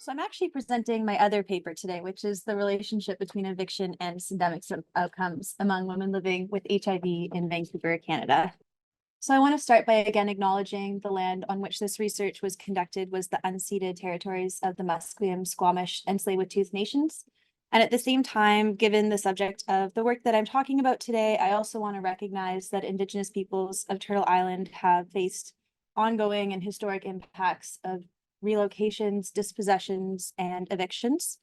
So I'm actually presenting my other paper today, which is the relationship between eviction and syndemic outcomes among women living with HIV in Vancouver, Canada. So I want to start by again acknowledging the land on which this research was conducted was the unceded territories of the Musqueam, Squamish, and Tsleil-Waututh nations. And at the same time, given the subject of the work that I'm talking about today, I also want to recognize that Indigenous peoples of Turtle Island have faced ongoing and historic impacts of relocations, dispossessions, and evictions.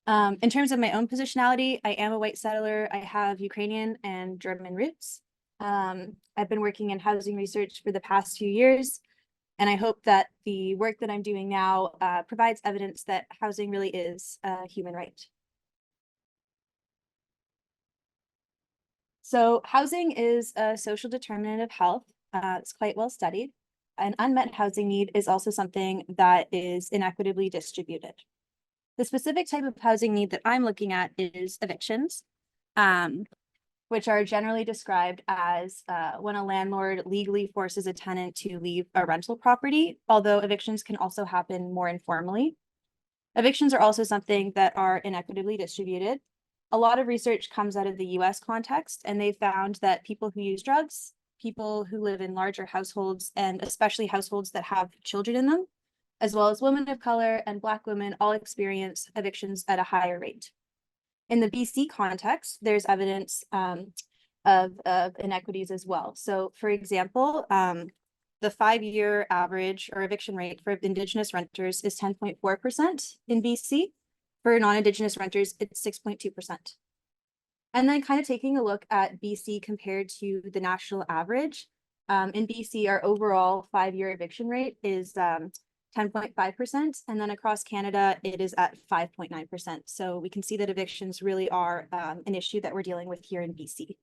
In terms of my own positionality, I am a white settler. I have Ukrainian and German roots. I've been working in housing research for the past few years, and I hope that the work that I'm doing now provides evidence that housing really is a human right. So housing is a social determinant of health. It's quite well studied. An unmet housing need is also something that is inequitably distributed. The specific type of housing need that I'm looking at is evictions, which are generally described as when a landlord legally forces a tenant to leave a rental property, although evictions can also happen more informally. Evictions are also something that are inequitably distributed. A lot of research comes out of the US context, and they found that people who use drugs, people who live in larger households, and especially households that have children in them, as well as women of color and Black women, all experience evictions at a higher rate. In the BC context, there's evidence of inequities as well. So for example, the 5-year average or eviction rate for Indigenous renters is 10.4% in BC. For non-Indigenous renters, it's 6.2%. And then kind of taking a look at BC compared to the national average, in BC, our overall 5-year eviction rate is 10.5%. And then across Canada, it is at 5.9%. So we can see that evictions really are an issue that we're dealing with here in BC.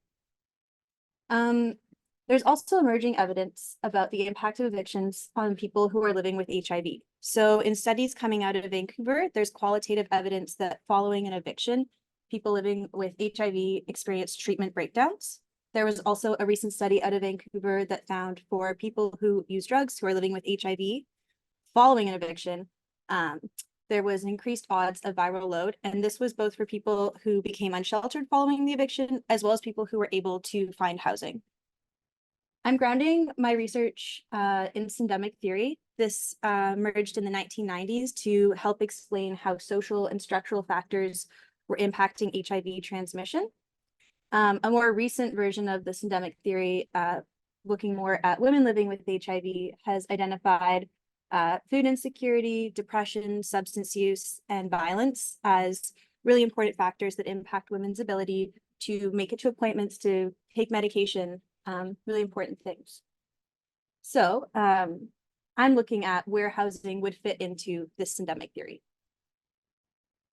There's also emerging evidence about the impact of evictions on people who are living with HIV. So in studies coming out of Vancouver, there's qualitative evidence that following an eviction, people living with HIV experience treatment breakdowns. There was also a recent study out of Vancouver that found for people who use drugs who are living with HIV, following an eviction, there was increased odds of viral load. And this was both for people who became unsheltered following the eviction, as well as people who were able to find housing. I'm grounding my research in syndemic theory. This emerged in the 1990s to help explain how social and structural factors were impacting HIV transmission. A more recent version of the syndemic theory, looking more at women living with HIV, has identified food insecurity, depression, substance use, and violence as really important factors that impact women's ability to make it to appointments, to take medication, really important things. So I'm looking at where housing would fit into this syndemic theory.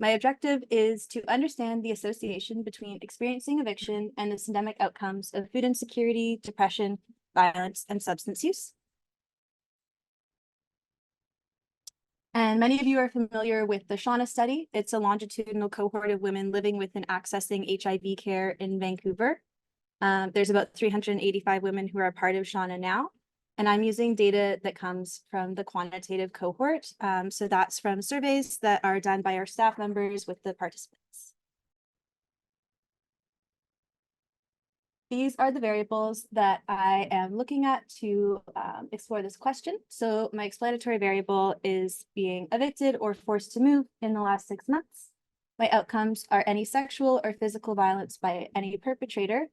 My objective is to understand the association between experiencing eviction and the syndemic outcomes of food insecurity, depression, violence, and substance use. And many of you are familiar with the SHAWNA study. It's a longitudinal cohort of women living with and accessing HIV care in Vancouver. There's about 385 women who are part of SHAWNA now. And I'm using data that comes from the quantitative cohort. So that's from surveys that are done by our staff members with the participants. These are the variables that I am looking at to explore this question. So my explanatory variable is being evicted or forced to move in the last 6 months. My outcomes are any sexual or physical violence by any perpetrator,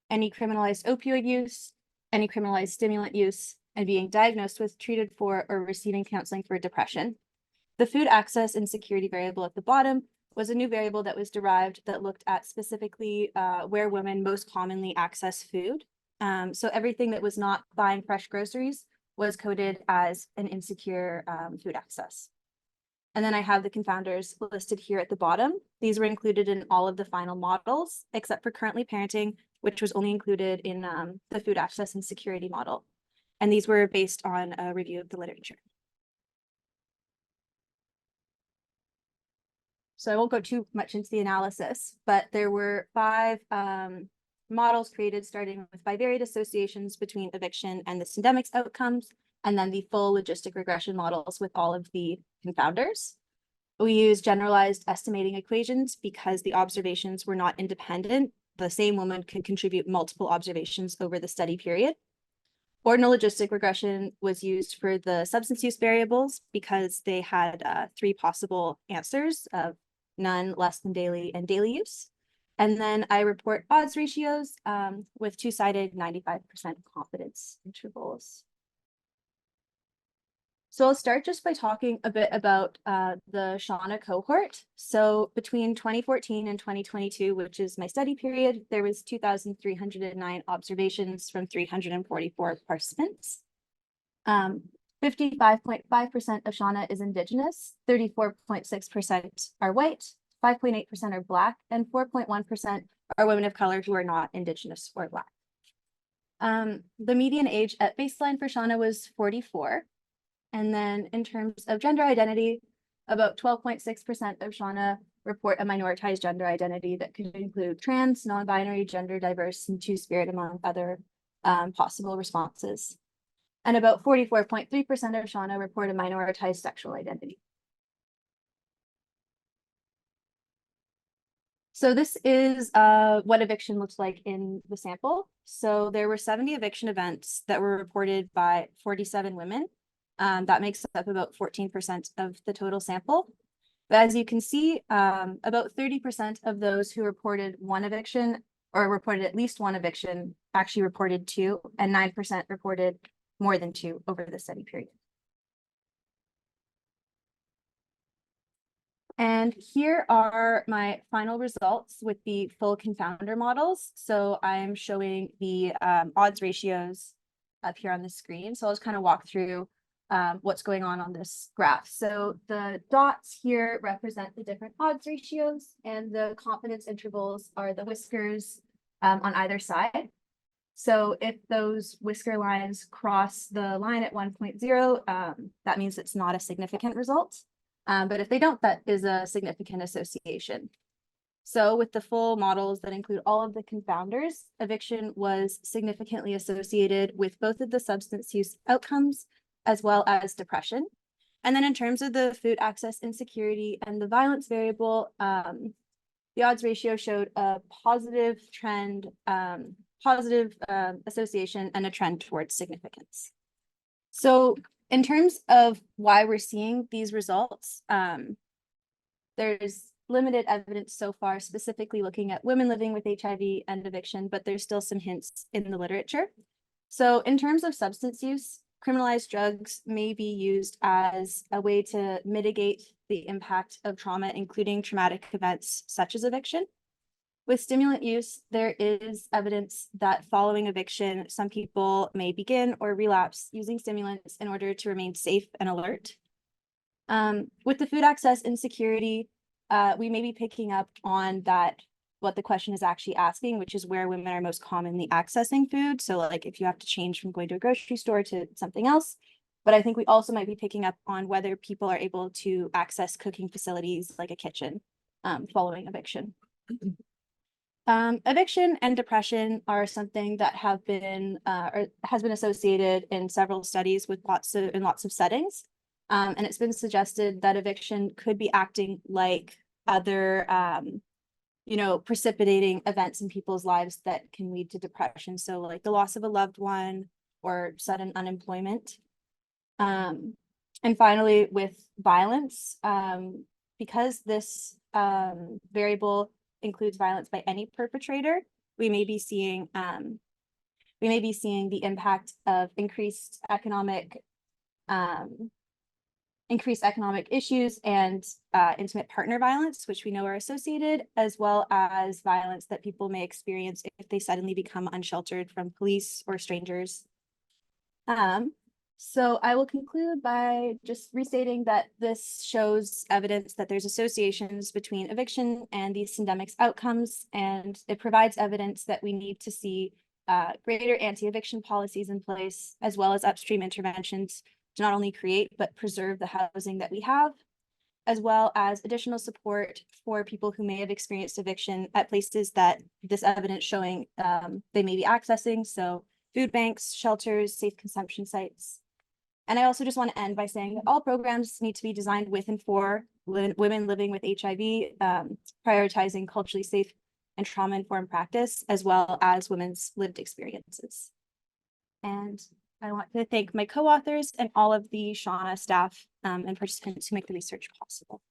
any criminalized opioid use, any criminalized stimulant use, and being diagnosed with, treated for, or receiving counseling for depression. The food access and security variable at the bottom was a new variable that was derived that looked at specifically where women most commonly access food. So everything that was not buying fresh groceries was coded as an insecure food access. And then I have the confounders listed here at the bottom. These were included in all of the final models, except for currently parenting, which was only included in the food access and security model. And these were based on a review of the literature. So I won't go too much into the analysis, but there were 5 models created starting with bivariate associations between eviction and the syndemics outcomes, and then the full logistic regression models with all of the confounders. We use generalized estimating equations because the observations were not independent. The same woman could contribute multiple observations over the study period. Ordinal logistic regression was used for the substance use variables because they had 3 possible answers of none, less than daily, and daily use. And then I report odds ratios with two-sided 95% confidence intervals. So I'll start just by talking a bit about the SHAWNA cohort. So between 2014 and 2022, which is my study period, there was 2,309 observations from 344 participants. 55.5% of SHAWNA is Indigenous, 34.6% are white, 5.8% are Black, and 4.1% are women of color who are not Indigenous or Black. The median age at baseline for SHAWNA was 44. And then in terms of gender identity, about 12.6% of SHAWNA report a minoritized gender identity that could include trans, non-binary, gender diverse, and two-spirit, among other possible responses. And about 44.3% of SHAWNA report a minoritized sexual identity. So this is what eviction looks like in the sample. So there were 70 eviction events that were reported by 47 women. That makes up about 14% of the total sample. But as you can see, about 30% of those who reported one eviction or reported at least one eviction actually reported 2, and 9% reported more than 2 over the study period. And here are my final results with the full confounder models. So I'm showing the odds ratios up here on the screen. So I'll just kind of walk through what's going on this graph. So the dots here represent the different odds ratios, and the confidence intervals are the whiskers on either side. So if those whisker lines cross the line at 1.0, that means it's not a significant result. But if they don't, that is a significant association. So with the full models that include all of the confounders, eviction was significantly associated with both of the substance use outcomes as well as depression. And then in terms of the food access insecurity and the violence variable, the odds ratio showed a positive trend, association and a trend towards significance. So in terms of why we're seeing these results, there's limited evidence so far, specifically looking at women living with HIV and eviction, but there's still some hints in the literature. So in terms of substance use, criminalized drugs may be used as a way to mitigate the impact of trauma, including traumatic events such as eviction. With stimulant use, there is evidence that following eviction, some people may begin or relapse using stimulants in order to remain safe and alert. With the food access insecurity, we may be picking up on that, what the question is actually asking, which is where women are most commonly accessing food. So like if you have to change from going to a grocery store to something else. But I think we also might be picking up on whether people are able to access cooking facilities like a kitchen following eviction. Eviction and depression are something that have been or has been associated in several studies with lots of settings. And it's been suggested that eviction could be acting like other precipitating events in people's lives that can lead to depression. So like the loss of a loved one or sudden unemployment. And finally, with violence, because this variable includes violence by any perpetrator, we may be seeing the impact of increased economic issues and intimate partner violence, which we know are associated, as well as violence that people may experience if they suddenly become unsheltered from police or strangers. So I will conclude by just restating that this shows evidence that there's associations between eviction and these syndemics outcomes, and it provides evidence that we need to see greater anti-eviction policies in place, as well as upstream interventions to not only create but preserve the housing that we have, as well as additional support for people who may have experienced eviction at places that this evidence showing they may be accessing. So food banks, shelters, safe consumption sites. And I also just want to end by saying that all programs need to be designed with and for women living with HIV, prioritizing culturally safe and trauma-informed practice, as well as women's lived experiences. And I want to thank my co-authors and all of the SHAWNA staff and participants who make the research possible.